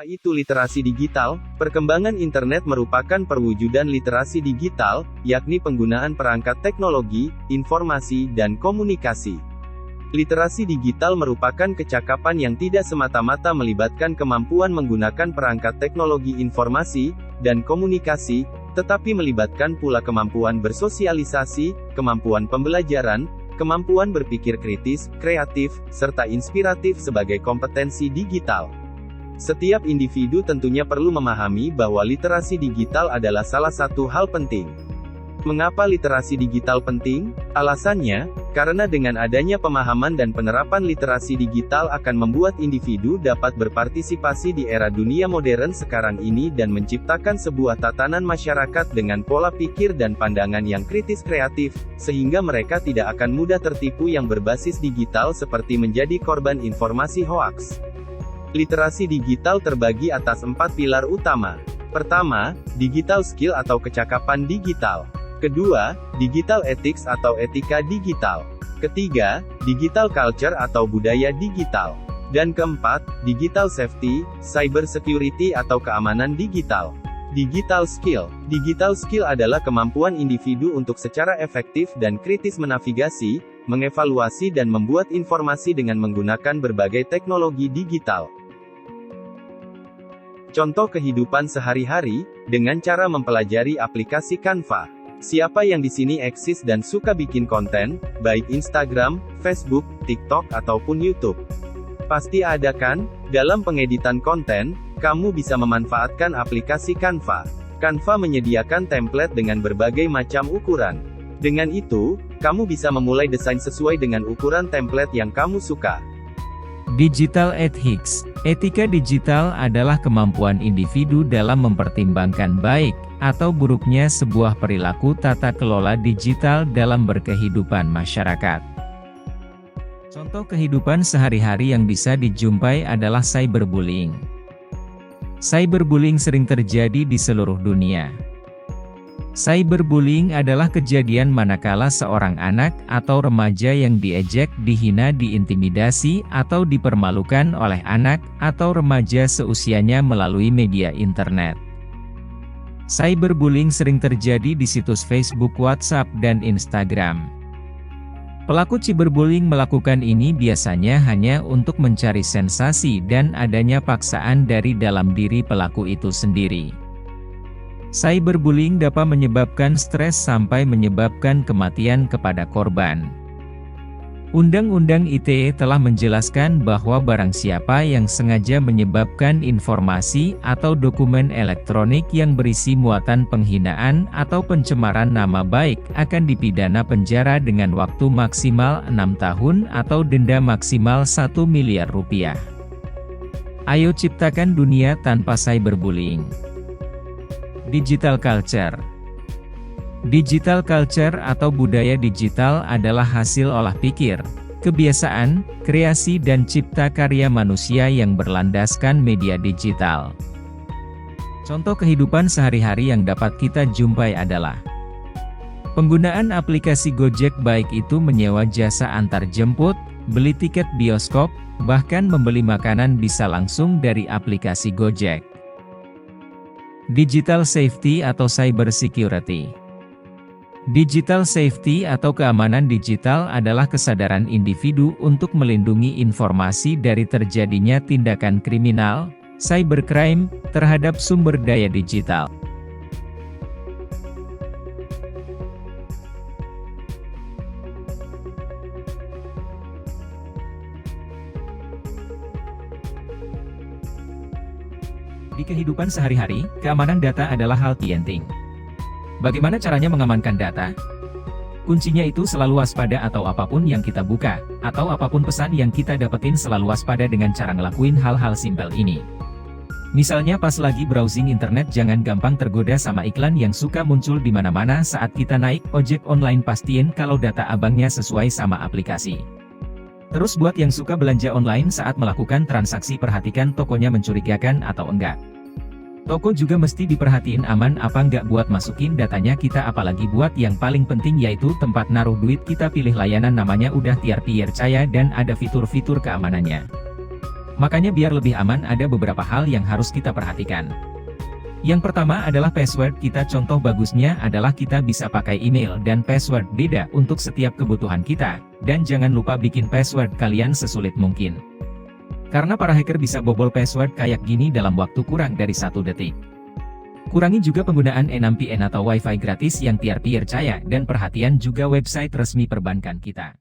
Apa itu literasi digital? Perkembangan internet merupakan perwujudan literasi digital, yakni penggunaan perangkat teknologi, informasi, dan komunikasi. Literasi digital merupakan kecakapan yang tidak semata-mata melibatkan kemampuan menggunakan perangkat teknologi informasi dan komunikasi, tetapi melibatkan pula kemampuan bersosialisasi, kemampuan pembelajaran, kemampuan berpikir kritis, kreatif, serta inspiratif sebagai kompetensi digital. Setiap individu tentunya perlu memahami bahwa literasi digital adalah salah satu hal penting. Mengapa literasi digital penting? Alasannya, karena dengan adanya pemahaman dan penerapan literasi digital akan membuat individu dapat berpartisipasi di era dunia modern sekarang ini dan menciptakan sebuah tatanan masyarakat dengan pola pikir dan pandangan yang kritis kreatif, sehingga mereka tidak akan mudah tertipu yang berbasis digital seperti menjadi korban informasi hoaks. Literasi digital terbagi atas 4 pilar utama. Pertama, digital skill atau kecakapan digital. Kedua, digital ethics atau etika digital. Ketiga, digital culture atau budaya digital. Dan keempat, digital safety, cyber security atau keamanan digital. Digital skill. Digital skill adalah kemampuan individu untuk secara efektif dan kritis menavigasi, mengevaluasi dan membuat informasi dengan menggunakan berbagai teknologi digital. Contoh kehidupan sehari-hari, dengan cara mempelajari aplikasi Canva. Siapa yang di sini eksis dan suka bikin konten, baik Instagram, Facebook, TikTok ataupun YouTube? Pasti ada kan? Dalam pengeditan konten, kamu bisa memanfaatkan aplikasi Canva. Canva menyediakan template dengan berbagai macam ukuran. Dengan itu, kamu bisa memulai desain sesuai dengan ukuran template yang kamu suka. Digital ethics. Etika digital adalah kemampuan individu dalam mempertimbangkan baik atau buruknya sebuah perilaku tata kelola digital dalam berkehidupan masyarakat. Contoh kehidupan sehari-hari yang bisa dijumpai adalah cyberbullying. Cyberbullying sering terjadi di seluruh dunia. Cyberbullying adalah kejadian manakala seorang anak atau remaja yang diejek, dihina, diintimidasi, atau dipermalukan oleh anak atau remaja seusianya melalui media internet. Cyberbullying sering terjadi di situs Facebook, WhatsApp, dan Instagram. Pelaku cyberbullying melakukan ini biasanya hanya untuk mencari sensasi dan adanya paksaan dari dalam diri pelaku itu sendiri. Cyberbullying dapat menyebabkan stres sampai menyebabkan kematian kepada korban. Undang-Undang ITE telah menjelaskan bahwa barang siapa yang sengaja menyebabkan informasi atau dokumen elektronik yang berisi muatan penghinaan atau pencemaran nama baik akan dipidana penjara dengan waktu maksimal 6 tahun atau denda maksimal 1 miliar rupiah. Ayo ciptakan dunia tanpa cyberbullying. Digital culture. Digital culture atau budaya digital adalah hasil olah pikir, kebiasaan, kreasi dan cipta karya manusia yang berlandaskan media digital. Contoh kehidupan sehari-hari yang dapat kita jumpai adalah penggunaan aplikasi Gojek, baik itu menyewa jasa antar jemput, beli tiket bioskop, bahkan membeli makanan bisa langsung dari aplikasi Gojek. Digital safety atau cyber security. Digital safety atau keamanan digital adalah kesadaran individu untuk melindungi informasi dari terjadinya tindakan kriminal, cybercrime, terhadap sumber daya digital. Di kehidupan sehari-hari, keamanan data adalah hal penting. Bagaimana caranya mengamankan data? Kuncinya itu selalu waspada atau apapun yang kita buka, atau apapun pesan yang kita dapetin selalu waspada dengan cara ngelakuin hal-hal simpel ini. Misalnya pas lagi browsing internet jangan gampang tergoda sama iklan yang suka muncul di mana-mana saat kita naik ojek online, pastiin kalau data abangnya sesuai sama aplikasi. Terus buat yang suka belanja online saat melakukan transaksi perhatikan tokonya mencurigakan atau enggak. Toko juga mesti diperhatiin aman apa enggak buat masukin datanya kita, apalagi buat yang paling penting yaitu tempat naruh duit kita pilih layanan namanya udah tiar-tiar caya dan ada fitur-fitur keamanannya. Makanya biar lebih aman ada beberapa hal yang harus kita perhatikan. Yang pertama adalah password kita. Contoh bagusnya adalah kita bisa pakai email dan password beda untuk setiap kebutuhan kita, dan jangan lupa bikin password kalian sesulit mungkin. Karena para hacker bisa bobol password kayak gini dalam waktu kurang dari 1 detik. Kurangi juga penggunaan NMPN atau Wi-Fi gratis yang tiar-tiar caya, dan perhatian juga website resmi perbankan kita.